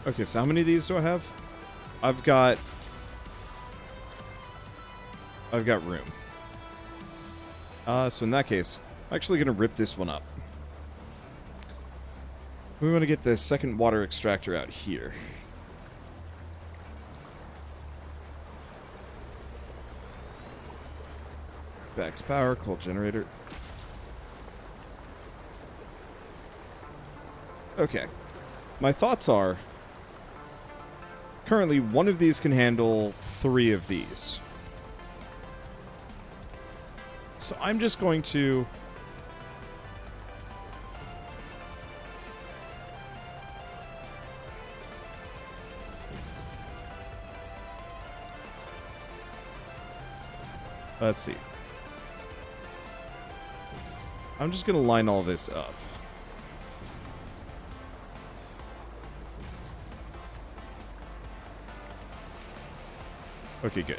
Okay, so how many of these do I have? I've got room. So in that case, I'm actually going to rip this one up. We want to get the second water extractor out here. Back to power, coal generator. Okay. My thoughts are, currently one of these can handle 3 of these. So I'm just going to... Let's see. I'm just going to line all this up. Okay, good.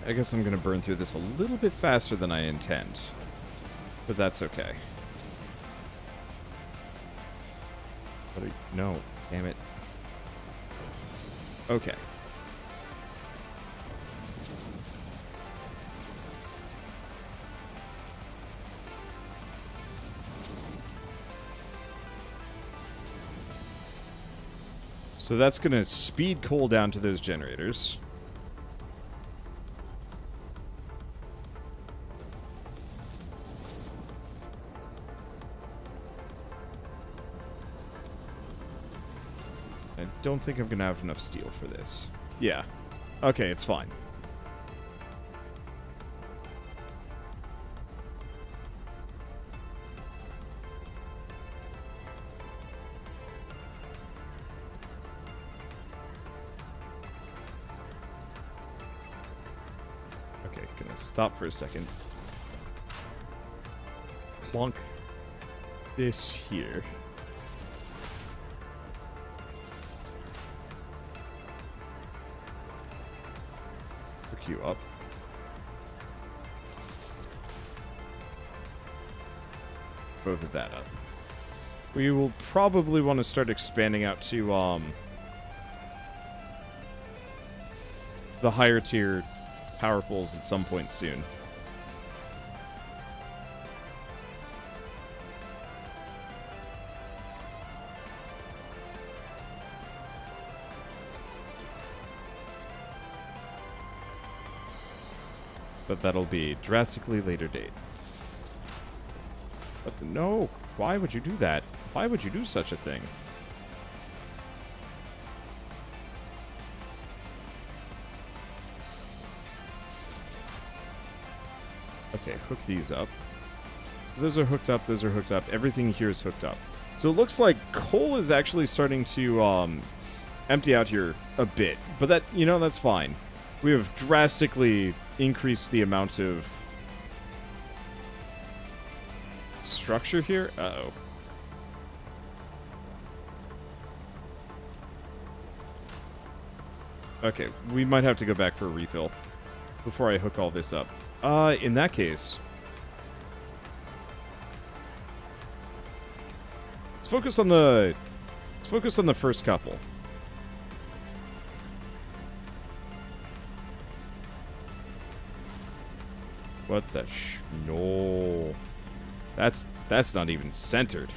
I guess I'm going to burn through this a little bit faster than I intend. But that's okay. No, damn it. Okay. So that's going to speed coal down to those generators. I don't think I'm going to have enough steel for this. Yeah. Okay, it's fine. Okay, gonna stop for a second. Plonk this here. You up. Both of that up. We will probably want to start expanding out to the higher tier power pools at some point soon. But that'll be drastically later date. But no, why would you do that? Why would you do such a thing? Okay, hook these up. So those are hooked up, those are hooked up. Everything here is hooked up. So it looks like coal is actually starting to empty out here a bit. But that, you know, that's fine. We have drastically increased the amount of structure here. Uh-oh. Okay, we might have to go back for a refill before I hook all this up. In that case, let's focus on the first couple. What the no. That's not even centered.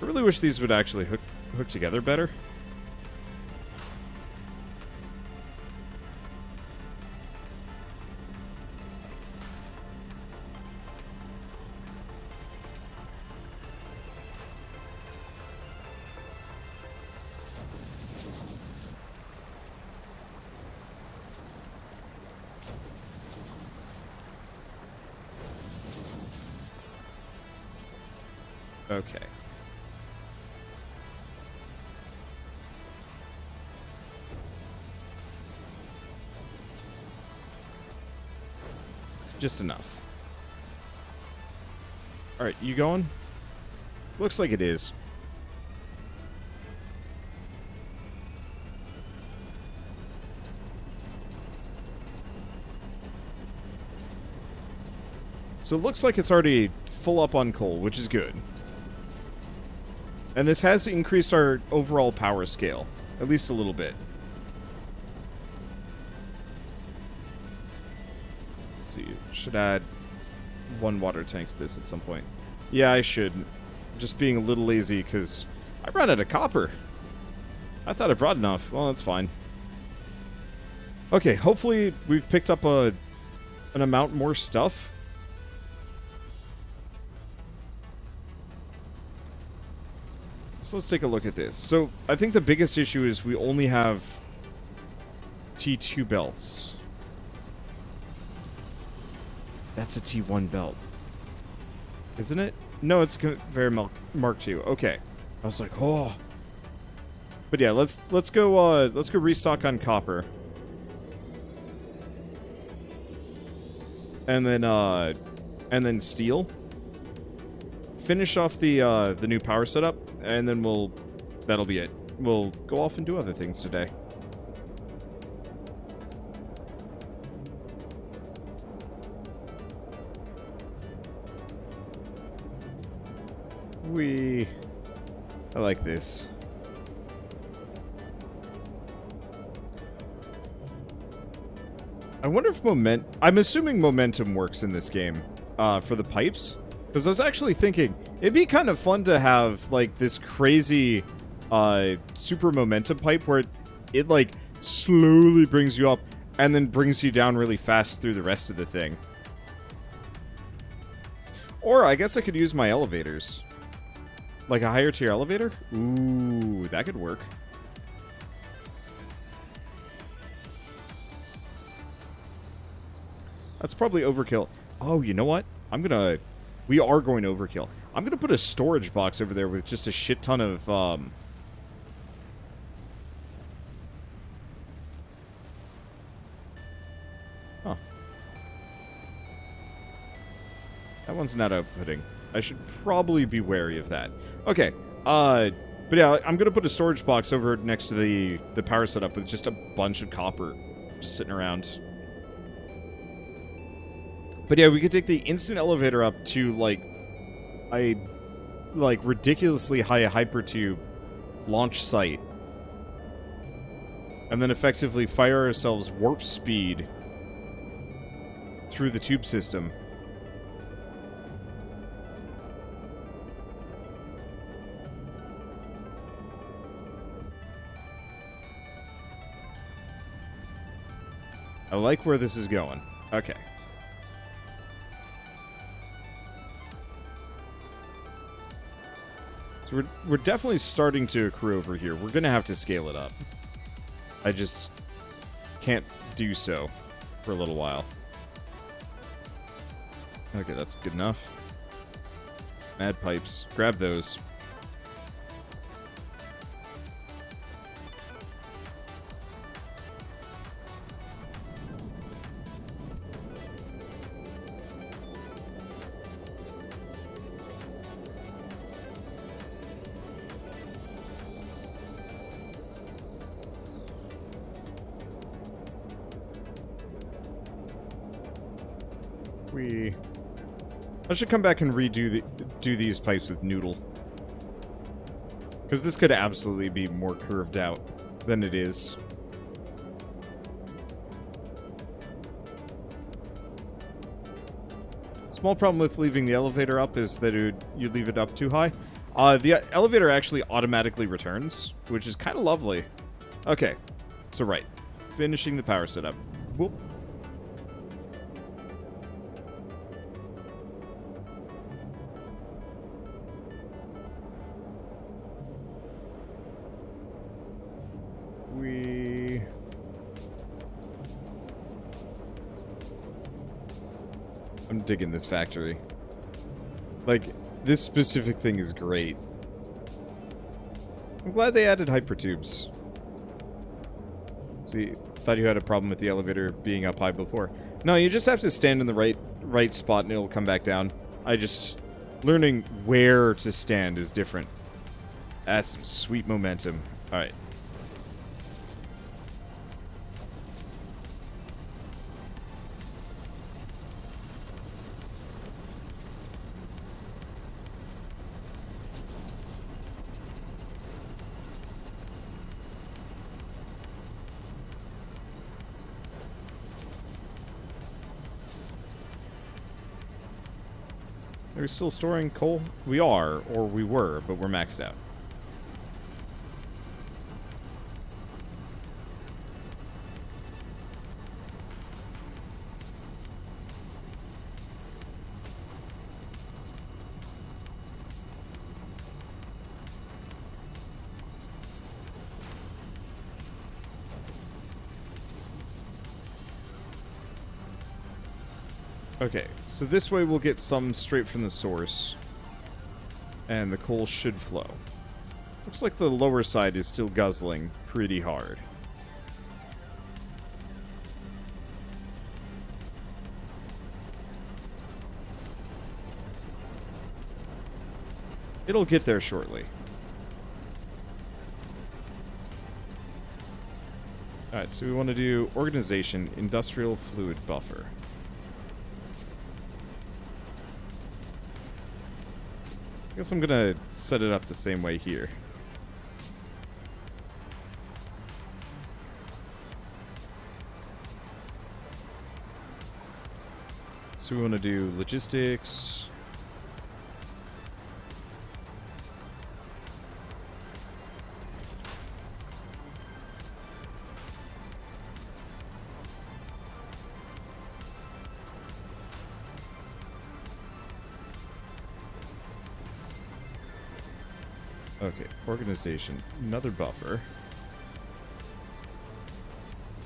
I really wish these would actually hook together better. Okay. Just enough. Alright, you going? Looks like it is. So it looks like it's already full up on coal, which is good. And this has increased our overall power scale, at least a little bit. Let's see, should add 1 water tank to this at some point. Yeah, I should. Just being a little lazy because I ran out of copper. I thought I brought enough. Well, that's fine. Okay, hopefully we've picked up an amount more stuff. So let's take a look at this. So I think the biggest issue is we only have T2 belts. That's a T1 belt. Isn't it? No, it's conveyor Mark II. Okay. I was like, oh. But yeah, let's go restock on copper. And then steel. Finish off the new power setup, and then that'll be it. We'll go off and do other things today. I like this. I wonder if I'm assuming momentum works in this game, for the pipes. Because I was actually thinking, it'd be kind of fun to have, like, this crazy, super momentum pipe where it, like, slowly brings you up and then brings you down really fast through the rest of the thing. Or I guess I could use my elevators. Like a higher tier elevator? Ooh, that could work. That's probably overkill. Oh, you know what? We are going to overkill. I'm gonna put a storage box over there with just a shit ton of, Huh. That one's not outputting. I should probably be wary of that. Okay, but yeah, I'm gonna put a storage box over next to the power setup with just a bunch of copper just sitting around. But yeah, we could take the instant elevator up to, like, a, like, ridiculously high hypertube launch site. And then effectively fire ourselves warp speed through the tube system. I like where this is going. Okay. So we're definitely starting to accrue over here. We're going to have to scale it up. I just can't do so for a little while. Okay, that's good enough. Mad pipes. Grab those. I should come back and do these pipes with Noodle. Because this could absolutely be more curved out than it is. Small problem with leaving the elevator up is that you leave it up too high. The elevator actually automatically returns, which is kind of lovely. Okay, so right. Finishing the power setup. Whoop. I'm digging this factory. Like, this specific thing is great. I'm glad they added hypertubes. See, thought you had a problem with the elevator being up high before. No, you just have to stand in the right spot and it'll come back down. Learning where to stand is different. That's some sweet momentum. Alright. Are we still storing coal? We are, or we were, but we're maxed out. Okay, so this way we'll get some straight from the source. And the coal should flow. Looks like the lower side is still guzzling pretty hard. It'll get there shortly. Alright, so we want to do organization, industrial fluid buffer. I guess I'm gonna set it up the same way here. So we want to do logistics. Okay, organization, another buffer.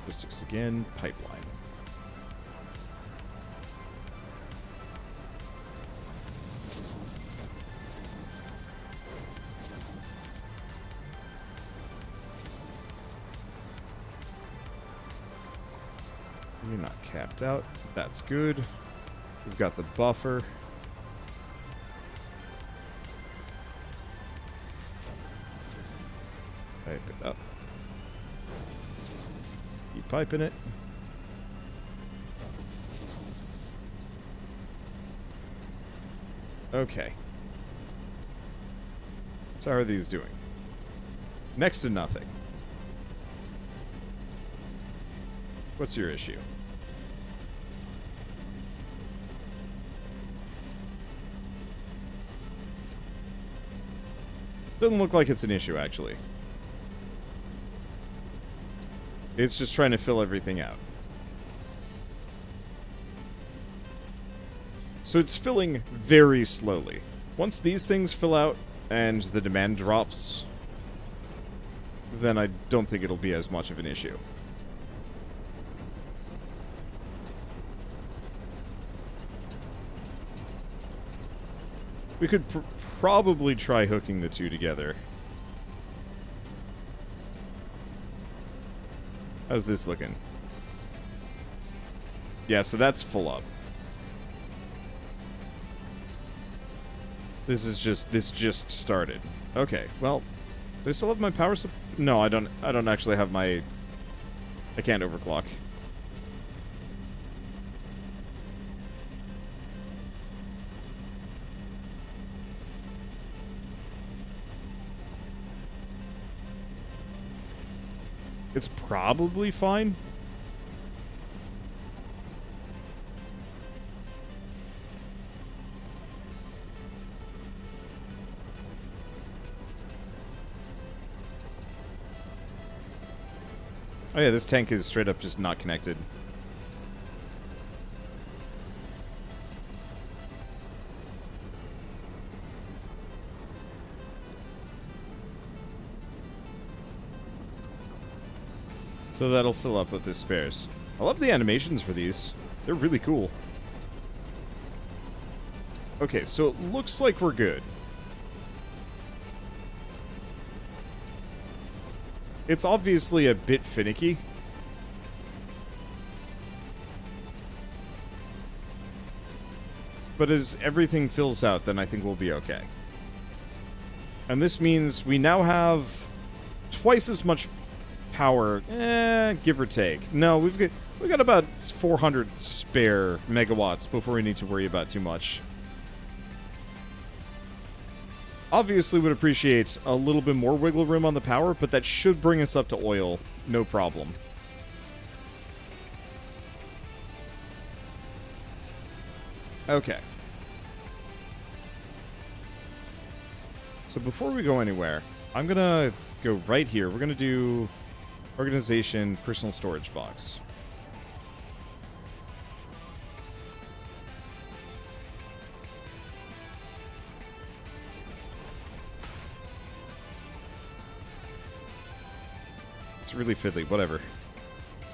Logistics again, pipeline. You're not capped out. That's good. We've got the buffer. Pipe it up. Keep piping it. Okay. So how are these doing? Next to nothing. What's your issue? Doesn't look like it's an issue, actually. It's just trying to fill everything out. So it's filling very slowly. Once these things fill out and the demand drops, then I don't think it'll be as much of an issue. We could probably try hooking the two together. How's this looking? Yeah, so that's full up. This just started. Okay, well, do I still have my power supply? No, I don't actually have my... I can't overclock. It's probably fine. Oh yeah, this tank is straight up just not connected. So that'll fill up with the spares. I love the animations for these. They're really cool. Okay, so it looks like we're good. It's obviously a bit finicky. But as everything fills out, then I think we'll be okay. And this means we now have twice as much power, give or take. No, we've got about 400 spare megawatts before we need to worry about too much. Obviously would appreciate a little bit more wiggle room on the power, but that should bring us up to oil, no problem. Okay. So before we go anywhere, I'm going to go right here. We're going to do organization, personal storage box. It's really fiddly, whatever.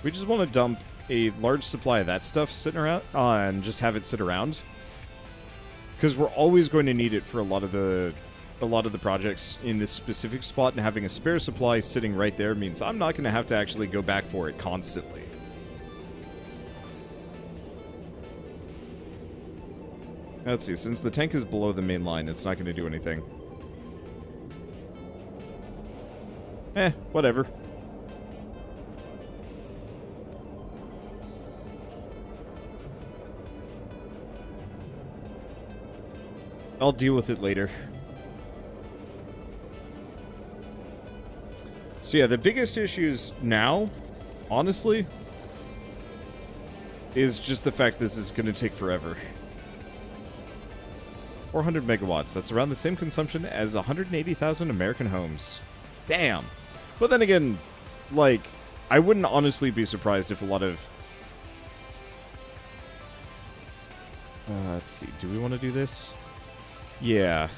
We just want to dump a large supply of that stuff sitting around and just have it sit around. Because we're always going to need it for a lot of the projects in this specific spot, and having a spare supply sitting right there means I'm not going to have to actually go back for it constantly. Let's see, since the tank is below the main line, it's not going to do anything. Whatever. I'll deal with it later. So yeah, the biggest issues now, honestly, is just the fact this is going to take forever. 400 megawatts. That's around the same consumption as 180,000 American homes. Damn. But then again, like, I wouldn't honestly be surprised if a lot of... let's see. Do we want to do this? Yeah.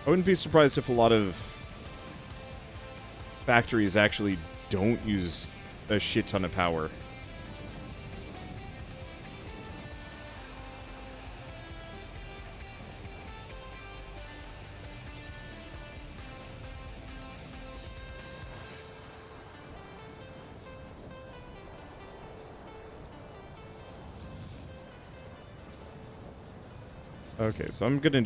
I wouldn't be surprised if a lot of factories actually don't use a shit ton of power. Okay, so I'm gonna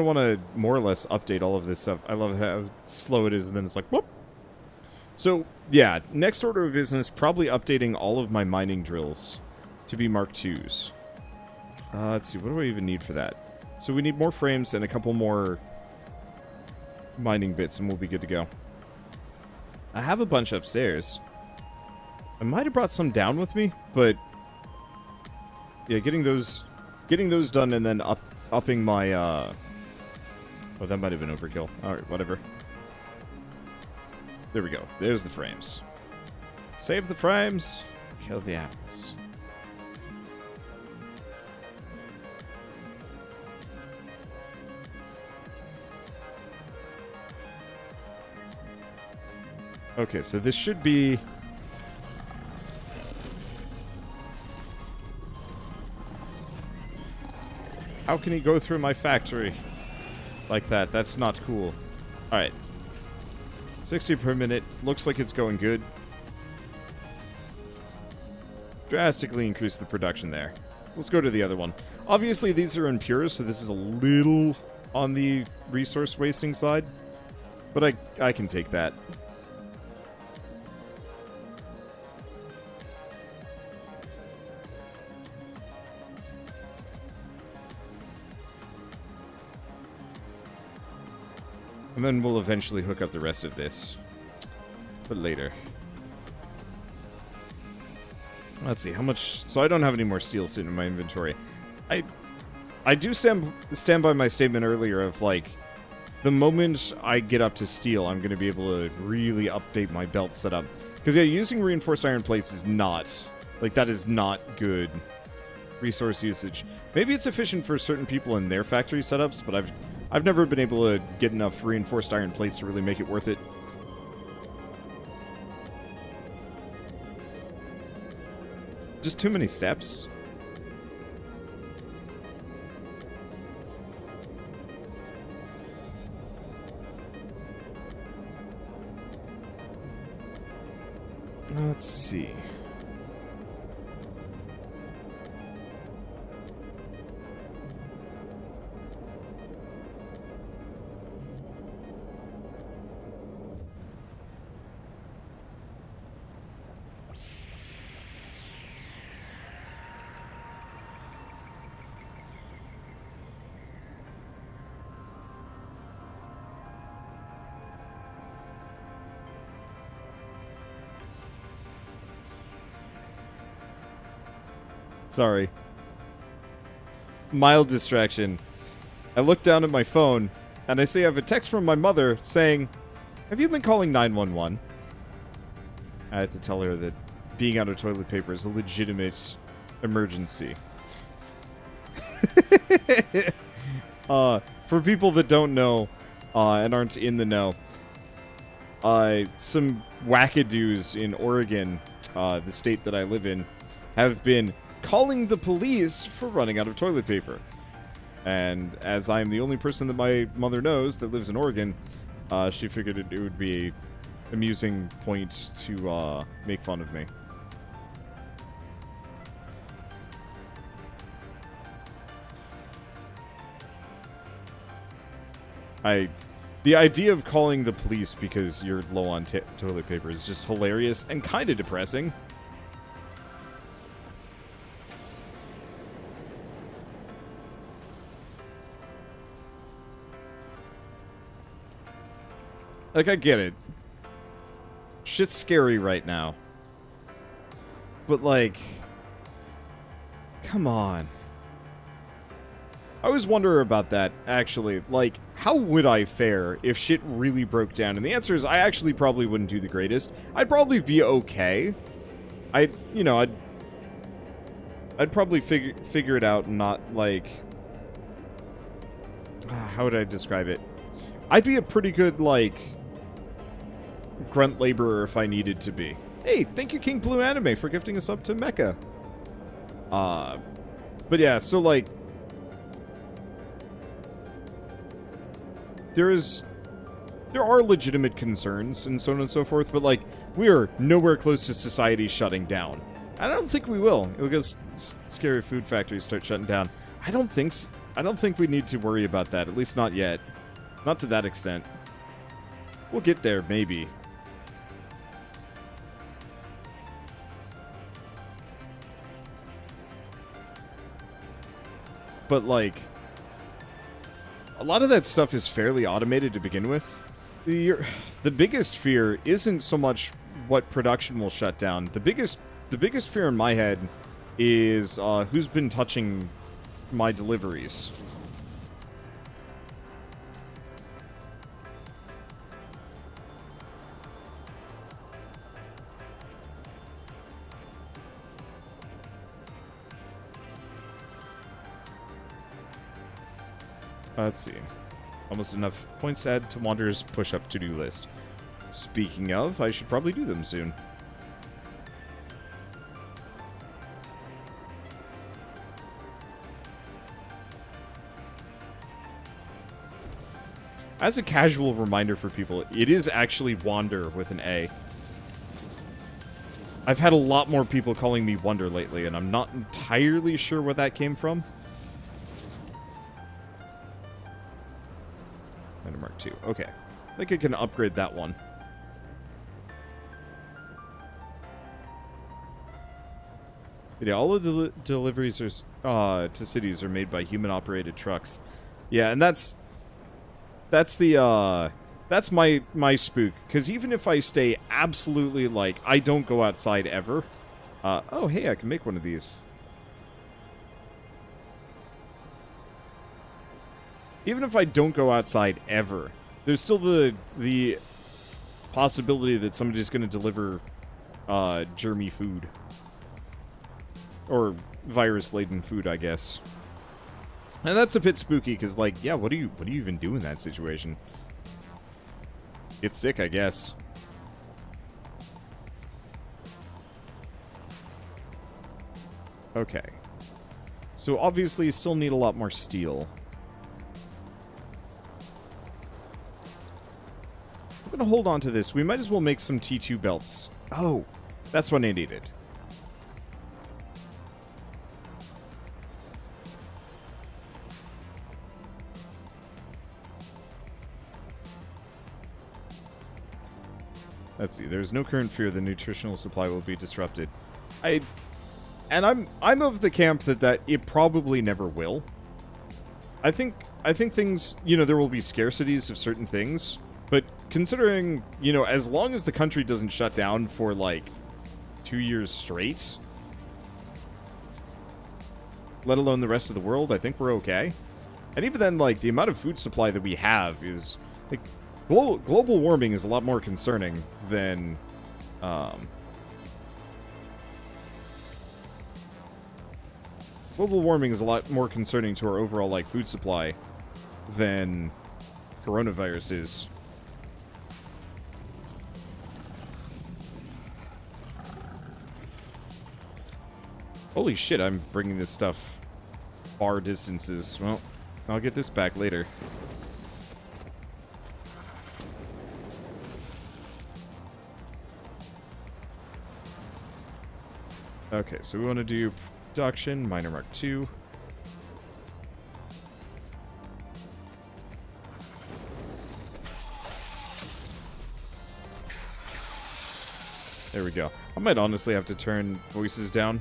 want to more or less update all of this stuff. I love how slow it is, and then it's like, whoop. So, yeah, next order of business, probably updating all of my mining drills to be Mark IIs. Let's see, what do I even need for that? So we need more frames and a couple more mining bits, and we'll be good to go. I have a bunch upstairs. I might have brought some down with me, but yeah, getting those done and then upping my, oh, that might have been overkill. Alright, whatever. There we go. There's the frames. Save the frames. Kill the apples. Okay, so this should be... How can he go through my factory like that? That's not cool. Alright. 60 per minute. Looks like it's going good. Drastically increase the production there. Let's go to the other one. Obviously, these are impure, so this is a little on the resource wasting side. But I can take that. And then we'll eventually hook up the rest of this. But later. Let's see, how much... So I don't have any more steel sitting in my inventory. I do stand by my statement earlier of, like, the moment I get up to steel, I'm going to be able to really update my belt setup. Because, yeah, using reinforced iron plates is not... Like, that is not good resource usage. Maybe it's efficient for certain people in their factory setups, but I've never been able to get enough reinforced iron plates to really make it worth it. Just too many steps. Let's see. Sorry. Mild distraction. I look down at my phone, and I see I have a text from my mother saying, "Have you been calling 911?" I had to tell her that being out of toilet paper is a legitimate emergency. For people that don't know and aren't in the know, some wackadoos in Oregon, the state that I live in, have been calling the police for running out of toilet paper. And as I am the only person that my mother knows that lives in Oregon, she figured it would be an amusing point to make fun of me. The idea of calling the police because you're low on toilet paper is just hilarious and kind of depressing. Like, I get it. Shit's scary right now. But, like, come on. I always wonder about that, actually. Like, how would I fare if shit really broke down? And the answer is I actually probably wouldn't do the greatest. I'd probably be okay. I'd probably figure it out and not, like... how would I describe it? I'd be a pretty good, like... grunt laborer if I needed to be. Hey, thank you, King Blue Anime, for gifting us up to Mecca. But yeah, so, like... There are legitimate concerns and so on and so forth, but, like, we are nowhere close to society shutting down. I don't think we will. Because scary food factories start shutting down. I don't think we need to worry about that, at least not yet. Not to that extent. We'll get there, maybe. But, like, a lot of that stuff is fairly automated to begin with. The biggest fear isn't so much what production will shut down. The biggest fear in my head is who's been touching my deliveries. Let's see. Almost enough points to add to Wanderer's push-up to-do list. Speaking of, I should probably do them soon. As a casual reminder for people, it is actually Wander with an A. I've had a lot more people calling me Wonder lately, and I'm not entirely sure where that came from. Mark 2. Okay. I think I can upgrade that one. Yeah, all of the deliveries are, to cities are made by human-operated trucks. Yeah, and that's my spook. Because even if I stay absolutely, like, I don't go outside ever. Oh, hey, I can make one of these. Even if I don't go outside ever, there's still the possibility that somebody's going to deliver germy food. Or virus-laden food, I guess. And that's a bit spooky, because, like, yeah, what do you even do in that situation? Get sick, I guess. Okay. So, obviously, you still need a lot more steel. I'm going to hold on to this. We might as well make some T2 belts. Oh, that's what I needed. Let's see. There's no current fear the nutritional supply will be disrupted. I'm of the camp that it probably never will. I think things, there will be scarcities of certain things. But considering, as long as the country doesn't shut down for, like, 2 years straight, let alone the rest of the world, I think we're okay. And even then, like, the amount of food supply that we have is, like, global warming is a lot more concerning than, global warming is a lot more concerning to our overall, like, food supply than coronavirus is. Holy shit, I'm bringing this stuff far distances. Well, I'll get this back later. Okay, so we want to do production, miner mark 2. There we go. I might honestly have to turn voices down.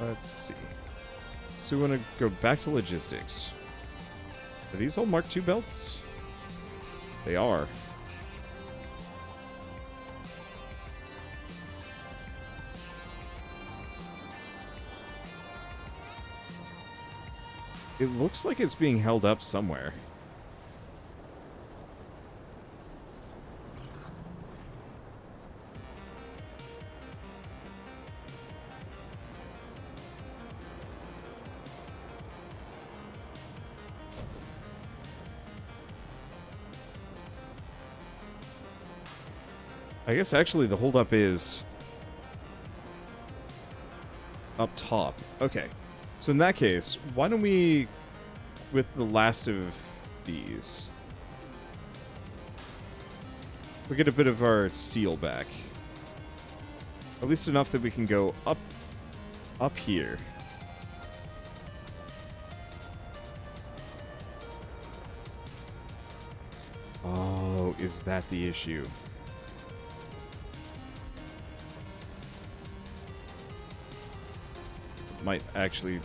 Let's see. So we want to go back to logistics. Are these all Mark II belts? They are. It looks like it's being held up somewhere. I guess actually the holdup is up top. Okay. So in that case, why don't we, with the last of these, we get a bit of our steel back. At least enough that we can go up here. Oh, is that the issue? Might actually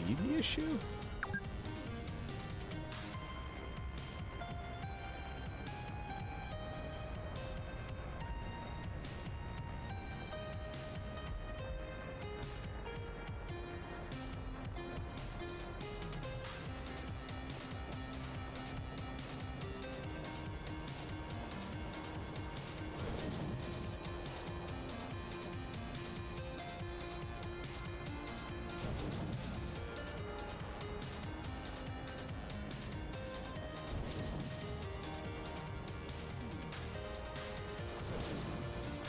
be the issue?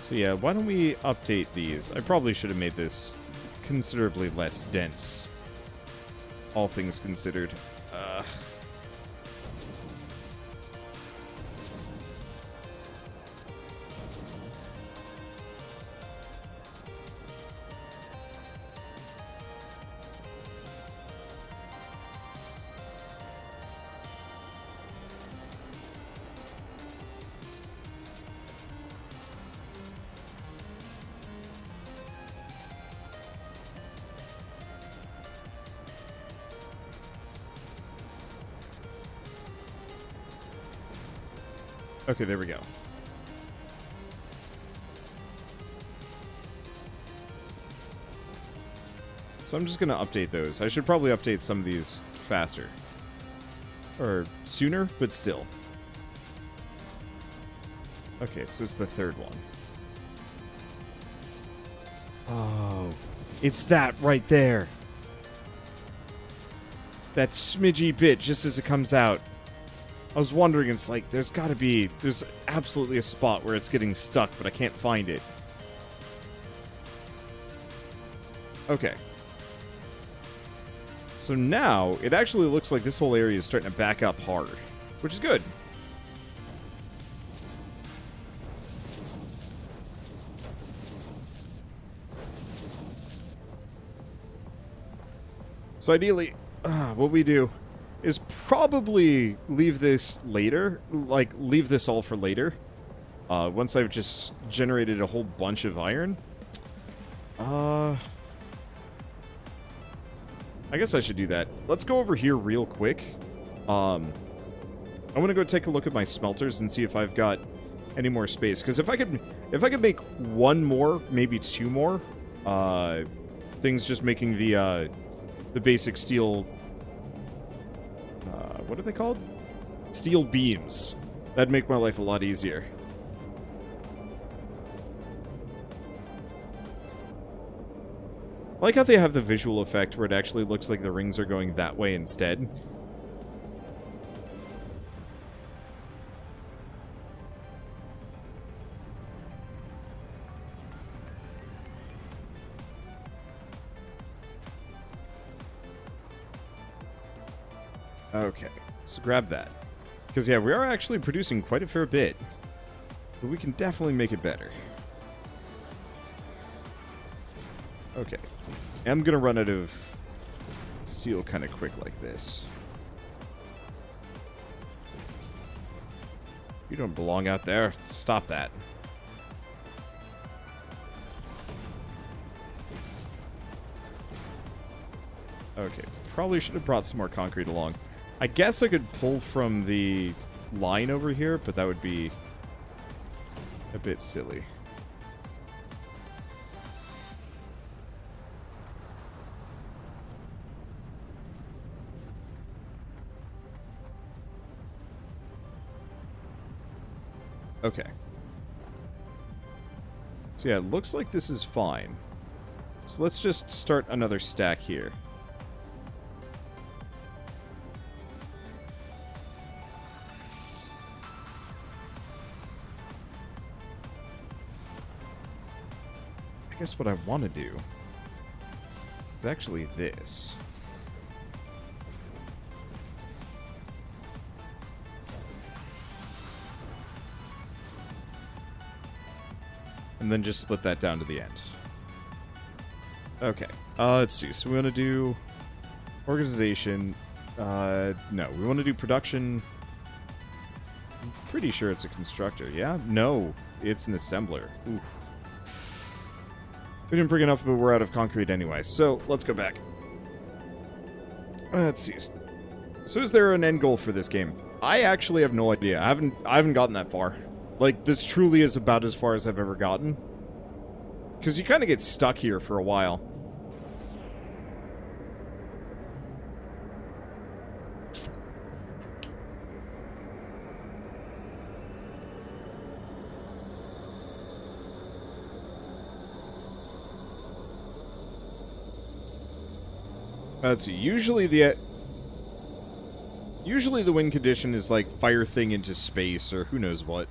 So yeah, why don't we update these? I probably should have made this considerably less dense, all things considered. Okay, there we go. So I'm just going to update those. I should probably update some of these faster. Or sooner, but still. Okay, so it's the third one. Oh, it's that right there. That smidgy bit just as it comes out. I was wondering, it's like, there's absolutely a spot where it's getting stuck, but I can't find it. Okay. So now, it actually looks like this whole area is starting to back up hard, which is good. So ideally, what we do is probably leave this later, like leave this all for later. Once I've just generated a whole bunch of iron. I guess I should do that. Let's go over here real quick. I want to go take a look at my smelters and see if I've got any more space. Because if I could make one more, maybe two more, things just making the basic steel, what are they called? Steel beams. That'd make my life a lot easier. I like how they have the visual effect where it actually looks like the rings are going that way instead. Okay, so grab that. Because, yeah, we are actually producing quite a fair bit. But we can definitely make it better. Okay. I'm going to run out of steel kind of quick like this. You don't belong out there. Stop that. Okay. Probably should have brought some more concrete along. I guess I could pull from the line over here, but that would be a bit silly. Okay. So yeah, it looks like this is fine. So let's just start another stack here. I guess what I want to do is actually this. And then just split that down to the end. Okay. Let's see. So we want to do organization. No, we want to do production. I'm pretty sure it's a constructor. Yeah? No, it's an assembler. Oof. We didn't bring enough, but we're out of concrete anyway. So let's go back. Let's see. So is there an end goal for this game? I actually have no idea. I haven't gotten that far. Like, this truly is about as far as I've ever gotten. Because you kind of get stuck here for a while. Let's see. Usually the win condition is like fire thing into space or who knows what.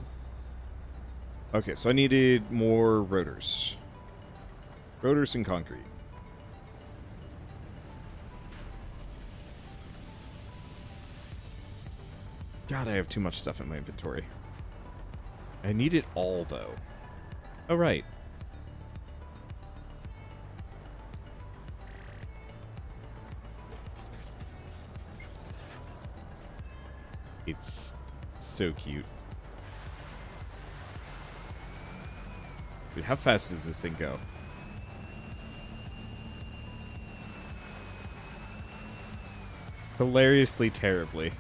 Okay, so I needed more rotors. Rotors and concrete. God, I have too much stuff in my inventory. I need it all, though. Oh, right. It's so cute. Dude, how fast does this thing go? Hilariously terribly.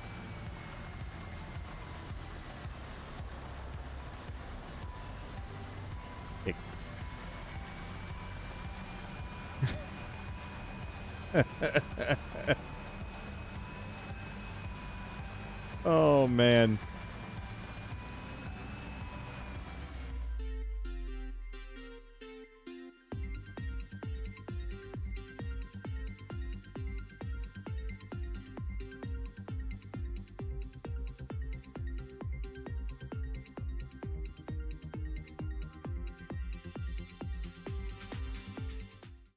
Oh, man.